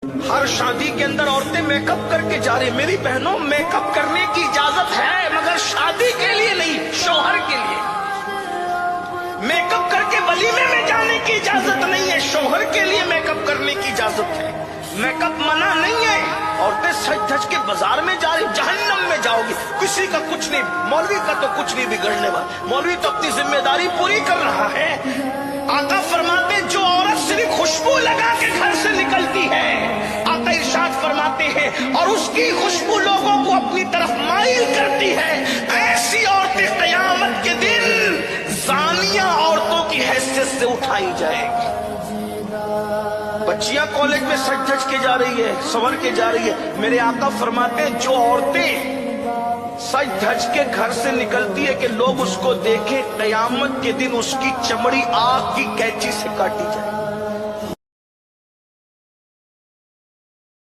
ہر شادی کے اندر عورتیں میک اپ کر کے جا رہی. میری بہنوں میک اپ کرنے کی اجازت ہے مگر شادی کے لیے نہیں، شوہر کے لیے. میک اپ کر کے ولیمے میں جانے کی اجازت نہیں ہے، شوہر کے لیے میک اپ کرنے کی اجازت ہے. میک اپ منع نہیں ہے. عورتیں سج دھج کے بازار میں جا رہی، جہنم میں جاؤ گی. کسی کا کچھ نہیں، مولوی کا تو کچھ نہیں بگڑنے والا، مولوی تو اپنی ذمہ داری پوری کر رہا ہے. آقا فرماتے ہیں جو عورت صرف خوشبو لگا کے گھر سے نکلتی ہے، آقا ارشاد فرماتے ہیں اور اس کی خوشبو لوگوں کو اپنی طرف مائل کرتی ہے، ایسی عورتیں قیامت کے دن زانیہ عورتوں کی حیثیت سے اٹھائی جائے گی. بچیاں کالج میں سج دھج کے جا رہی ہے، سنور کے جا رہی ہے. میرے آقا فرماتے ہیں جو عورتیں سج دھج کے گھر سے نکلتی ہے کہ لوگ اس کو دیکھیں، قیامت کے دن اس کی چمڑی آگ کی کینچی سے کاٹی جائے.